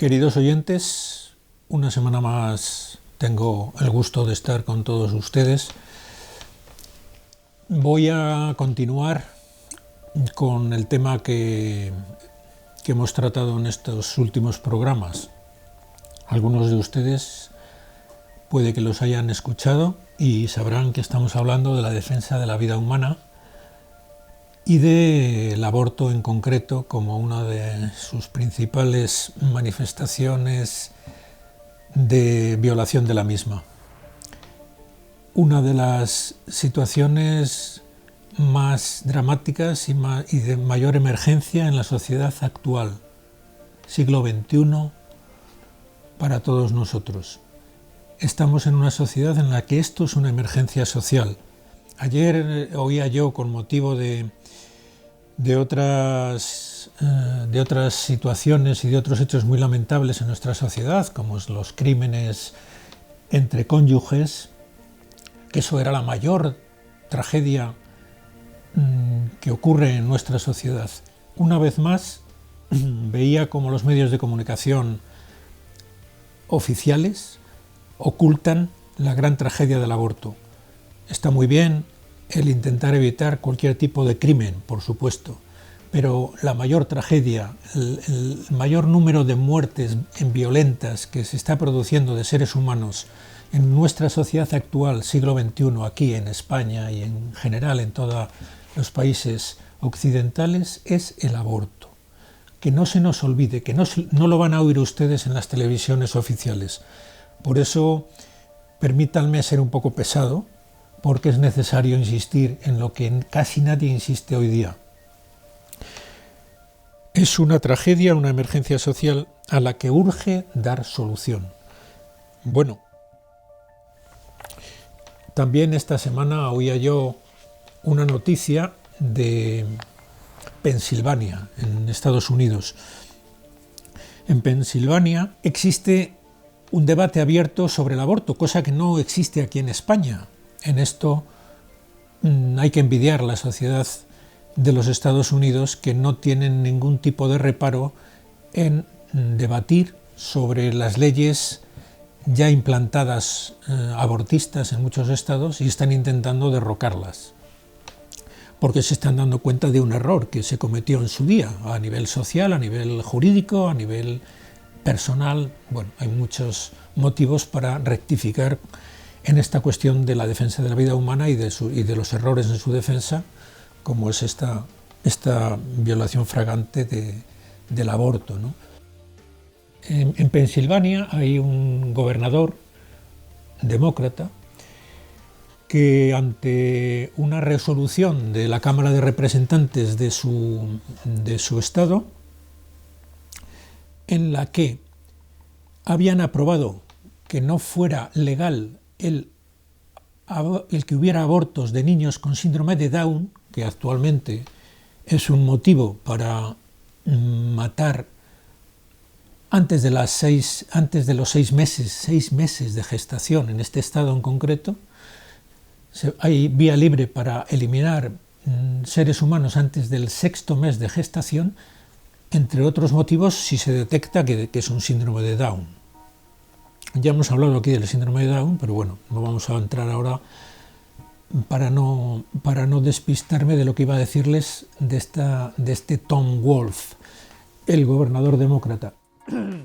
Queridos oyentes, una semana más tengo el gusto de estar con todos ustedes. Voy a continuar con el tema que hemos tratado en estos últimos programas. Algunos de ustedes puede que los hayan escuchado y sabrán que estamos hablando de la defensa de la vida humana y del aborto en concreto como una de sus principales manifestaciones de violación de la misma. Una de las situaciones más dramáticas y de mayor emergencia en la sociedad actual, siglo XXI, para todos nosotros. Estamos en una sociedad en la que esto es una emergencia social. Ayer oía yo, con motivo de otras situaciones y de otros hechos muy lamentables en nuestra sociedad, como los crímenes entre cónyuges, que eso era la mayor tragedia que ocurre en nuestra sociedad. Una vez más, veía cómo los medios de comunicación oficiales ocultan la gran tragedia del aborto. Está muy bien el intentar evitar cualquier tipo de crimen, por supuesto, pero la mayor tragedia, el mayor número de muertes violentas que se está produciendo de seres humanos en nuestra sociedad actual, siglo XXI, aquí en España y en general en todos los países occidentales, es el aborto. Que no se nos olvide, que no lo van a oír ustedes en las televisiones oficiales. Por eso, permítanme ser un poco pesado, porque es necesario insistir en lo que casi nadie insiste hoy día. Es una tragedia, una emergencia social a la que urge dar solución. Bueno, también esta semana oía yo una noticia de Pensilvania, en Estados Unidos. En Pensilvania existe un debate abierto sobre el aborto, cosa que no existe aquí en España. En esto hay que envidiar la sociedad de los Estados Unidos, que no tienen ningún tipo de reparo en debatir sobre las leyes ya implantadas abortistas en muchos estados y están intentando derrocarlas, porque se están dando cuenta de un error que se cometió en su día, a nivel social, a nivel jurídico, a nivel personal. Bueno, hay muchos motivos para rectificar en esta cuestión de la defensa de la vida humana y de los errores en su defensa, como es esta violación flagrante del aborto, ¿no? En Pensilvania hay un gobernador demócrata que, ante una resolución de la Cámara de Representantes de su estado, en la que habían aprobado que no fuera legal el que hubiera abortos de niños con síndrome de Down, que actualmente es un motivo para matar antes de los 6 meses de gestación en este estado en concreto. Hay vía libre para eliminar seres humanos antes del 6º mes de gestación, entre otros motivos, si se detecta que es un síndrome de Down. Ya hemos hablado aquí del síndrome de Down, pero bueno, no vamos a entrar ahora para no despistarme de lo que iba a decirles de este Tom Wolf, el gobernador demócrata.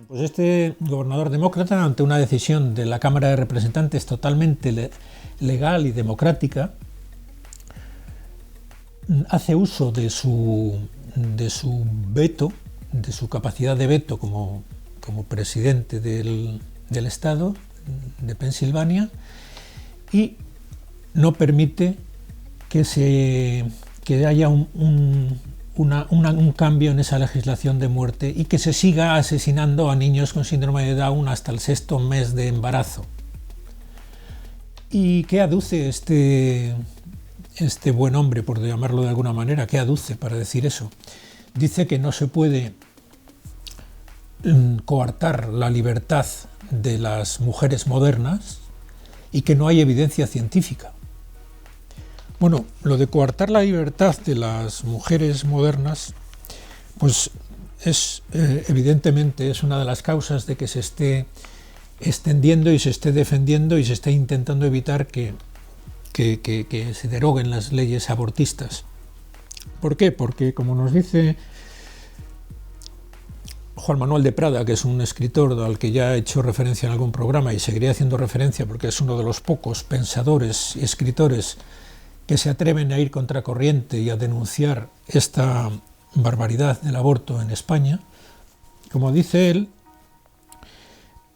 Pues este gobernador demócrata, ante una decisión de la Cámara de Representantes totalmente legal y democrática, hace uso de su veto, de su capacidad de veto como presidente del estado de Pensilvania, y no permite que haya un cambio en esa legislación de muerte y que se siga asesinando a niños con síndrome de Down hasta el 6º mes de embarazo. ¿Y qué aduce este buen hombre, por llamarlo de alguna manera? ¿Qué aduce para decir eso? Dice que no se puede coartar la libertad de las mujeres modernas y que no hay evidencia científica. Bueno, lo de coartar la libertad de las mujeres modernas, pues evidentemente es una de las causas de que se esté extendiendo y se esté defendiendo y se esté intentando evitar que se deroguen las leyes abortistas. ¿Por qué? Porque, como nos dice Juan Manuel de Prada, que es un escritor al que ya he hecho referencia en algún programa y seguiré haciendo referencia porque es uno de los pocos pensadores y escritores que se atreven a ir contracorriente y a denunciar esta barbaridad del aborto en España, como dice él,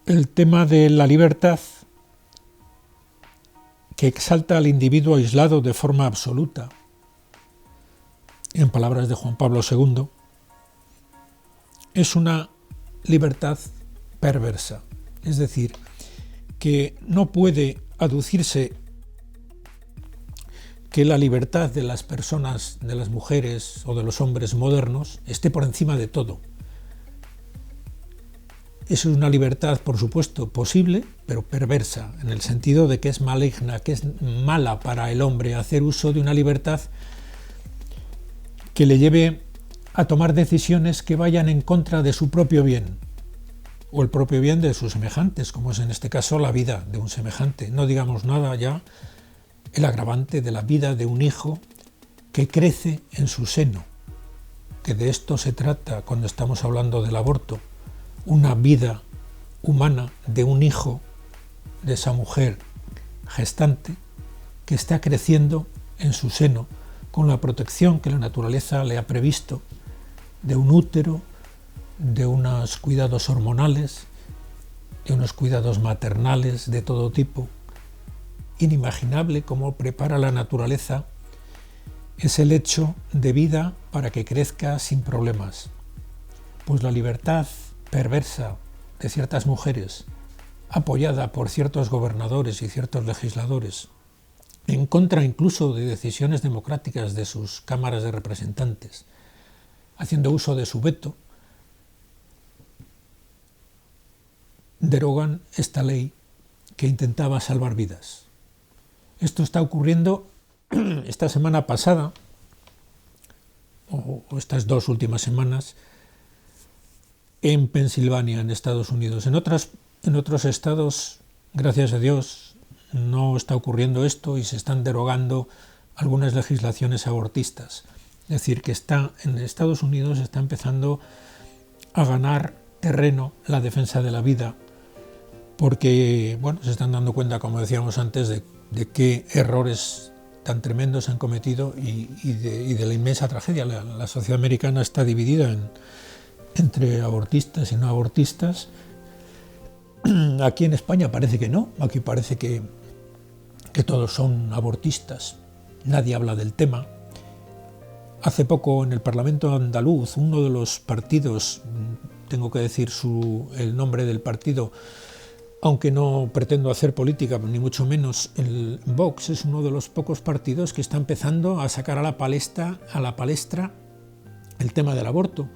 el tema de la libertad que exalta al individuo aislado de forma absoluta, en palabras de Juan Pablo II, es una libertad perversa, es decir, que no puede aducirse que la libertad de las personas, de las mujeres o de los hombres modernos esté por encima de todo. Es una libertad, por supuesto, posible, pero perversa, en el sentido de que es maligna, que es mala para el hombre hacer uso de una libertad que le lleve a tomar decisiones que vayan en contra de su propio bien, o el propio bien de sus semejantes, como es en este caso la vida de un semejante. No digamos nada ya el agravante de la vida de un hijo que crece en su seno, que de esto se trata cuando estamos hablando del aborto, una vida humana de un hijo, de esa mujer gestante, que está creciendo en su seno con la protección que la naturaleza le ha previsto, de un útero, de unos cuidados hormonales, de unos cuidados maternales de todo tipo. Inimaginable cómo prepara la naturaleza ese lecho de vida para que crezca sin problemas. Pues la libertad perversa de ciertas mujeres, apoyada por ciertos gobernadores y ciertos legisladores, en contra incluso de decisiones democráticas de sus cámaras de representantes, haciendo uso de su veto, derogan esta ley que intentaba salvar vidas. Esto está ocurriendo esta semana pasada, o estas 2 últimas semanas, en Pensilvania, en Estados Unidos. En otros estados, gracias a Dios, no está ocurriendo esto y se están derogando algunas legislaciones abortistas. Es decir, que en Estados Unidos está empezando a ganar terreno la defensa de la vida, porque se están dando cuenta, como decíamos antes, de qué errores tan tremendos han cometido y de la inmensa tragedia. La sociedad americana está dividida entre abortistas y no abortistas. Aquí en España parece que no, aquí parece que todos son abortistas, nadie habla del tema. Hace poco en el Parlamento andaluz, uno de los partidos, tengo que decir el nombre del partido, aunque no pretendo hacer política, ni mucho menos, el Vox es uno de los pocos partidos que está empezando a sacar a la palestra el tema del aborto.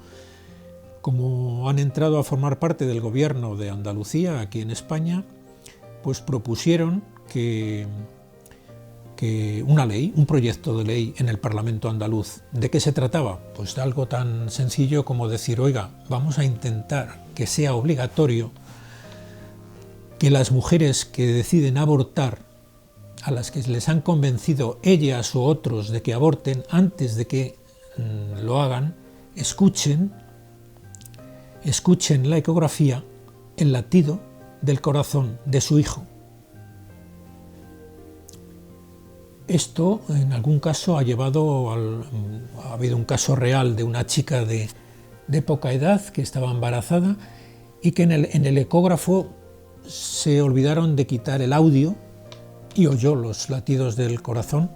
Como han entrado a formar parte del gobierno de Andalucía, aquí en España, pues propusieron que una ley, un proyecto de ley en el Parlamento andaluz. ¿De qué se trataba? Pues de algo tan sencillo como decir, oiga, vamos a intentar que sea obligatorio que las mujeres que deciden abortar, a las que les han convencido ellas o otros de que aborten, antes de que lo hagan, escuchen la ecografía, el latido del corazón de su hijo. Esto en algún caso ha habido un caso real de una chica de poca edad que estaba embarazada y que en el ecógrafo se olvidaron de quitar el audio y oyó los latidos del corazón.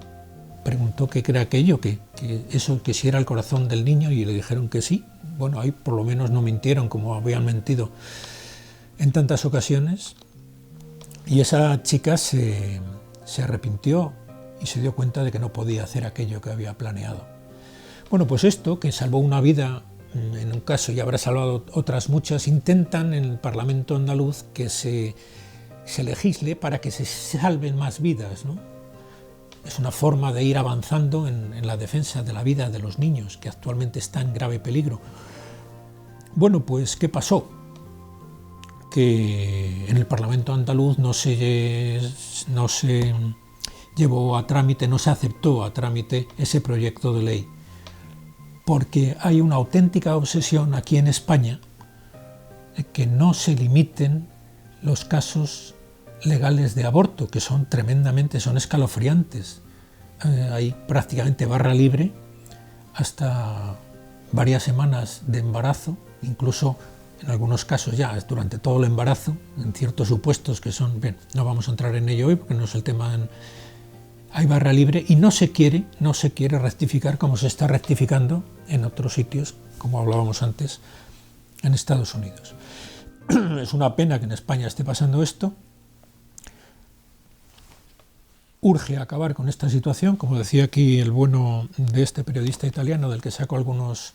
Preguntó qué era aquello, que si era el corazón del niño, y le dijeron que sí. Bueno, ahí por lo menos no mintieron como habían mentido en tantas ocasiones. Y esa chica se arrepintió y se dio cuenta de que no podía hacer aquello que había planeado. Bueno, pues esto, que salvó una vida en un caso y habrá salvado otras muchas, intentan en el Parlamento andaluz que se legisle para que se salven más vidas, ¿no? Es una forma de ir avanzando en la defensa de la vida de los niños, que actualmente está en grave peligro. Bueno, pues ¿qué pasó? Que en el Parlamento andaluz no se llevó a trámite, no se aceptó a trámite ese proyecto de ley, porque hay una auténtica obsesión aquí en España de que no se limiten los casos legales de aborto, que son escalofriantes. Hay prácticamente barra libre hasta varias semanas de embarazo, incluso en algunos casos ya durante todo el embarazo, en ciertos supuestos que son, bien, no vamos a entrar en ello hoy porque no es el tema. Hay barra libre y no se quiere rectificar como se está rectificando en otros sitios, como hablábamos antes, en Estados Unidos. Es una pena que en España esté pasando esto. Urge acabar con esta situación, como decía aquí el bueno de este periodista italiano, del que saco algunos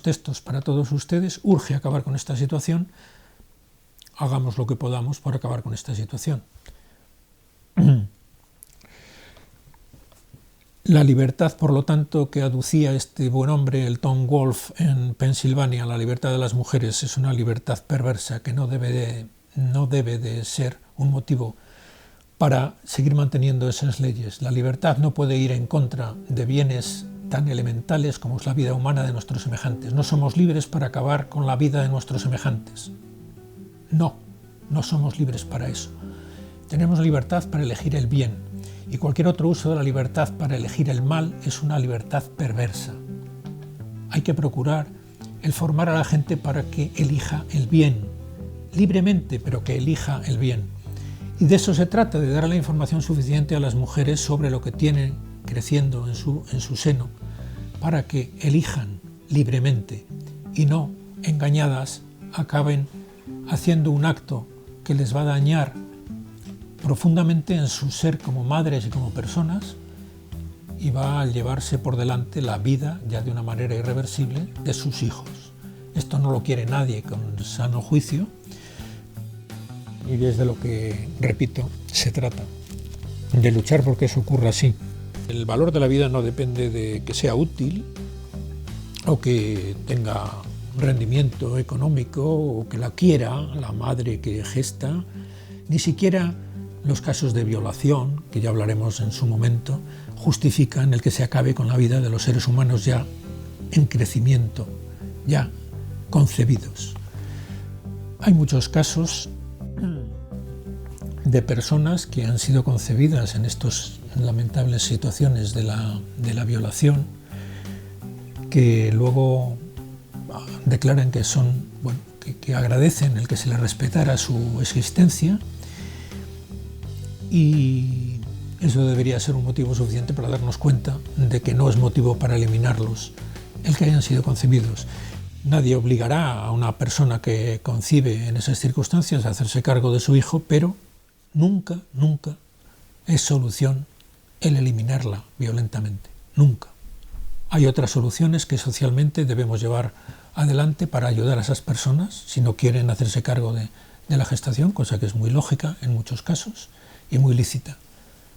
textos para todos ustedes. Urge acabar con esta situación. Hagamos lo que podamos para acabar con esta situación. La libertad, por lo tanto, que aducía este buen hombre, el Tom Wolfe, en Pensilvania, la libertad de las mujeres, es una libertad perversa que no debe de ser un motivo para seguir manteniendo esas leyes. La libertad no puede ir en contra de bienes tan elementales como es la vida humana de nuestros semejantes. No somos libres para acabar con la vida de nuestros semejantes. No somos libres para eso. Tenemos libertad para elegir el bien. Y cualquier otro uso de la libertad para elegir el mal es una libertad perversa. Hay que procurar el formar a la gente para que elija el bien, libremente, pero que elija el bien. Y de eso se trata, de dar la información suficiente a las mujeres sobre lo que tienen creciendo en su seno, para que elijan libremente y no, engañadas, acaben haciendo un acto que les va a dañar profundamente en su ser como madres y como personas, y va a llevarse por delante la vida, ya de una manera irreversible, de sus hijos. Esto no lo quiere nadie con sano juicio, y es de lo que, repito, se trata, de luchar porque eso ocurra así. El valor de la vida no depende de que sea útil o que tenga rendimiento económico o que la quiera la madre que gesta, ni siquiera los casos de violación, que ya hablaremos en su momento, justifican el que se acabe con la vida de los seres humanos ya en crecimiento, ya concebidos. Hay muchos casos de personas que han sido concebidas en estas lamentables situaciones de la violación, que luego declaran que que agradecen el que se les respetara su existencia. Y eso debería ser un motivo suficiente para darnos cuenta de que no es motivo para eliminarlos el que hayan sido concebidos. Nadie obligará a una persona que concibe en esas circunstancias a hacerse cargo de su hijo, pero nunca es solución el eliminarla violentamente. Nunca. Hay otras soluciones que socialmente debemos llevar adelante para ayudar a esas personas si no quieren hacerse cargo de la gestación, cosa que es muy lógica en muchos casos y muy lícita,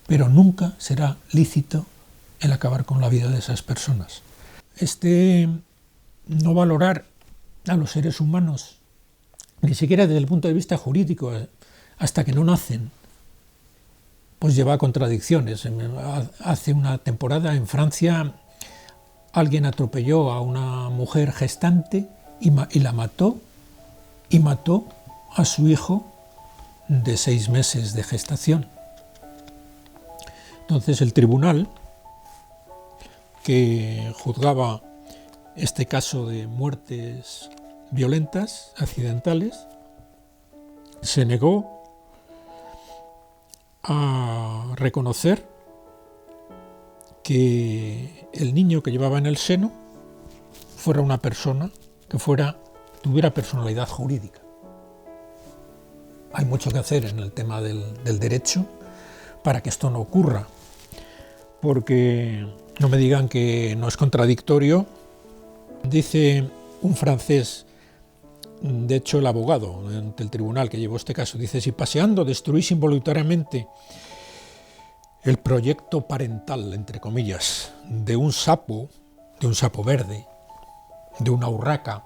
pero nunca será lícito el acabar con la vida de esas personas. No valorar a los seres humanos, ni siquiera desde el punto de vista jurídico, hasta que no nacen, pues lleva a contradicciones. Hace una temporada en Francia alguien atropelló a una mujer gestante y la mató, y mató a su hijo de 6 meses de gestación. Entonces el tribunal que juzgaba este caso de muertes violentas, accidentales, se negó a reconocer que el niño que llevaba en el seno fuera una persona que tuviera personalidad jurídica. Hay mucho que hacer en el tema del derecho para que esto no ocurra, porque no me digan que no es contradictorio. Dice un francés, de hecho el abogado ante el tribunal que llevó este caso, dice: si paseando destruís involuntariamente el proyecto parental, entre comillas, de un sapo verde, de una urraca,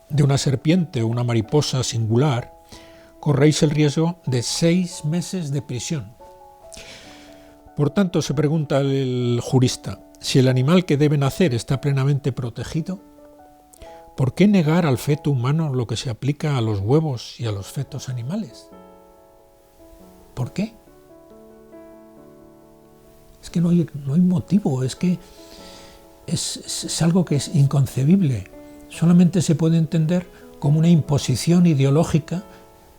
de una serpiente o una mariposa singular, corréis el riesgo de 6 meses de prisión. Por tanto, se pregunta el jurista, si el animal que debe nacer está plenamente protegido, ¿por qué negar al feto humano lo que se aplica a los huevos y a los fetos animales? ¿Por qué? Es que no hay motivo, es que es algo que es inconcebible. Solamente se puede entender como una imposición ideológica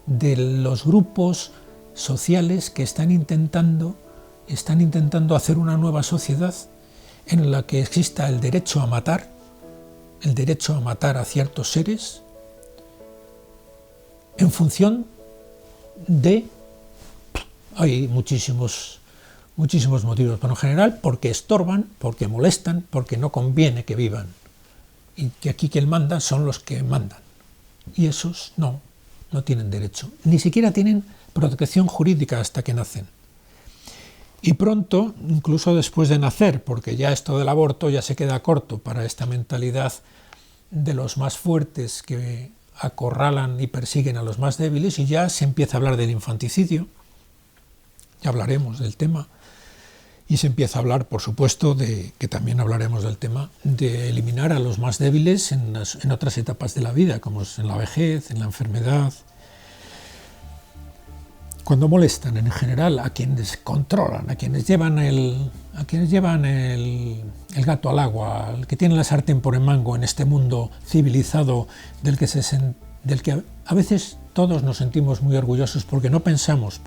de los grupos sociales que están intentando hacer una nueva sociedad en la que exista el derecho a matar a ciertos seres en función de... Hay muchísimos motivos, pero en general porque estorban, porque molestan, porque no conviene que vivan. Y que aquí quien manda son los que mandan. Y esos no tienen derecho. Ni siquiera tienen protección jurídica hasta que nacen. Y pronto, incluso después de nacer, porque ya esto del aborto ya se queda corto para esta mentalidad de los más fuertes que acorralan y persiguen a los más débiles, y ya se empieza a hablar del infanticidio, ya hablaremos del tema, y se empieza a hablar, por supuesto, que también hablaremos del tema, de eliminar a los más débiles en otras etapas de la vida, como es en la vejez, en la enfermedad. Cuando molestan en general a quienes controlan, a quienes llevan el gato al agua, al que tiene la sartén por el mango en este mundo civilizado del que a veces todos nos sentimos muy orgullosos porque no pensamos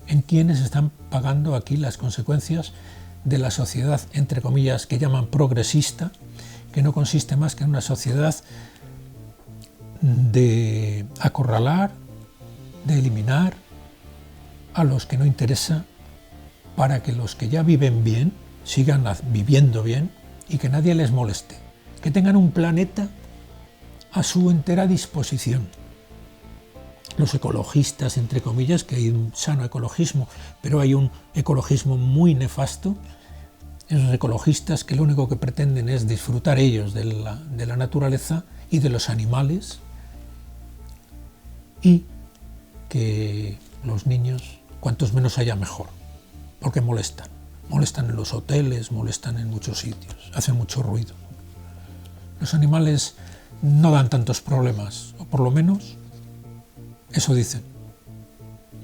en quienes están pagando aquí las consecuencias de la sociedad, entre comillas, que llaman progresista, que no consiste más que en una sociedad de acorralar, de eliminar a los que no interesa, para que los que ya viven bien sigan viviendo bien y que nadie les moleste, que tengan un planeta a su entera disposición. Los ecologistas, entre comillas, que hay un sano ecologismo, pero hay un ecologismo muy nefasto, esos ecologistas que lo único que pretenden es disfrutar ellos de la naturaleza y de los animales, y que los niños, cuantos menos haya mejor, porque molestan en los hoteles, molestan en muchos sitios, hacen mucho ruido. Los animales no dan tantos problemas, o por lo menos eso dicen.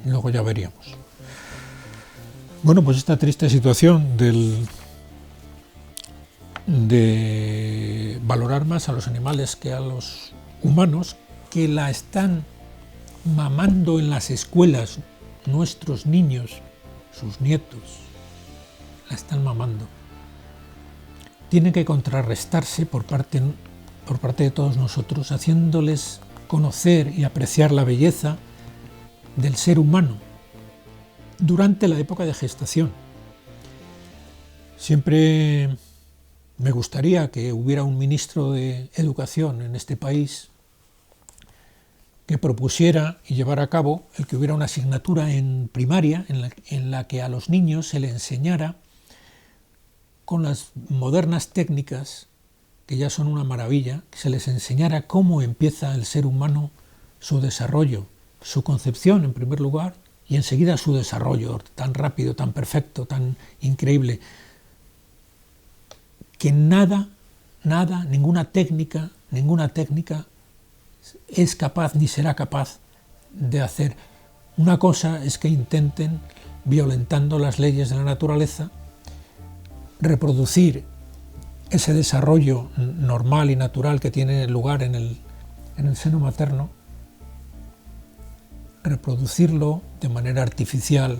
Luego ya veríamos. Bueno, pues esta triste situación de valorar más a los animales que a los humanos, que la están mamando en las escuelas nuestros niños, sus nietos, la están mamando, tiene que contrarrestarse por parte de todos nosotros, haciéndoles conocer y apreciar la belleza del ser humano durante la época de gestación. Siempre me gustaría que hubiera un ministro de Educación en este país que propusiera y llevara a cabo el que hubiera una asignatura en primaria en la que a los niños se les enseñara con las modernas técnicas, que ya son una maravilla, que se les enseñara cómo empieza el ser humano, su desarrollo, su concepción en primer lugar, y enseguida su desarrollo tan rápido, tan perfecto, tan increíble, que ninguna técnica es capaz ni será capaz de hacer. Una cosa es que intenten, violentando las leyes de la naturaleza, reproducir ese desarrollo normal y natural que tiene lugar en el seno materno, reproducirlo de manera artificial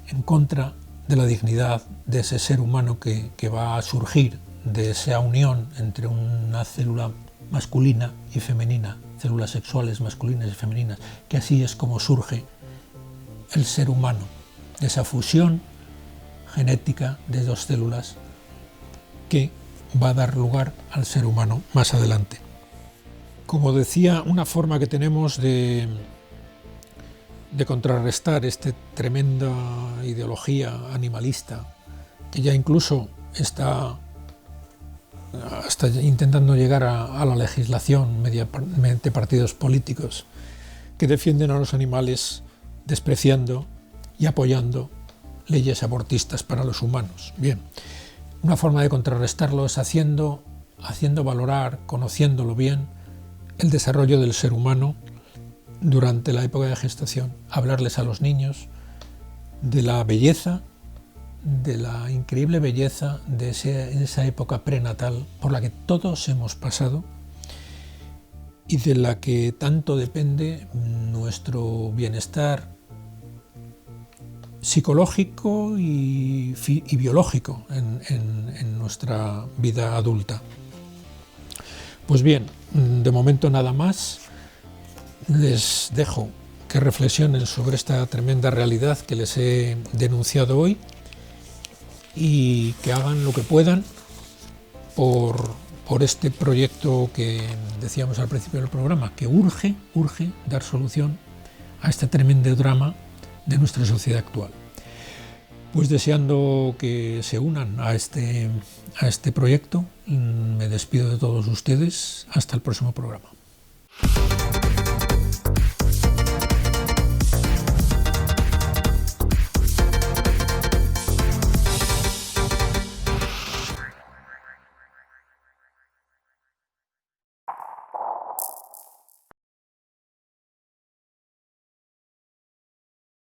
en contra de la dignidad de ese ser humano que va a surgir de esa unión entre una célula masculina y femenina, células sexuales masculinas y femeninas, que así es como surge el ser humano, de esa fusión genética de dos células que va a dar lugar al ser humano más adelante. Como decía, una forma que tenemos de contrarrestar esta tremenda ideología animalista, que ya incluso está hasta intentando llegar a la legislación mediante partidos políticos que defienden a los animales despreciando y apoyando leyes abortistas para los humanos. Bien, una forma de contrarrestarlo es haciendo valorar, conociéndolo bien, el desarrollo del ser humano durante la época de gestación, hablarles a los niños de la belleza, de la increíble belleza de esa época prenatal por la que todos hemos pasado y de la que tanto depende nuestro bienestar psicológico y biológico en nuestra vida adulta. Pues bien, de momento nada más. Les dejo que reflexionen sobre esta tremenda realidad que les he denunciado hoy y que hagan lo que puedan por este proyecto que decíamos al principio del programa, que urge dar solución a este tremendo drama de nuestra sociedad actual. Pues deseando que se unan a este proyecto, me despido de todos ustedes. Hasta el próximo programa.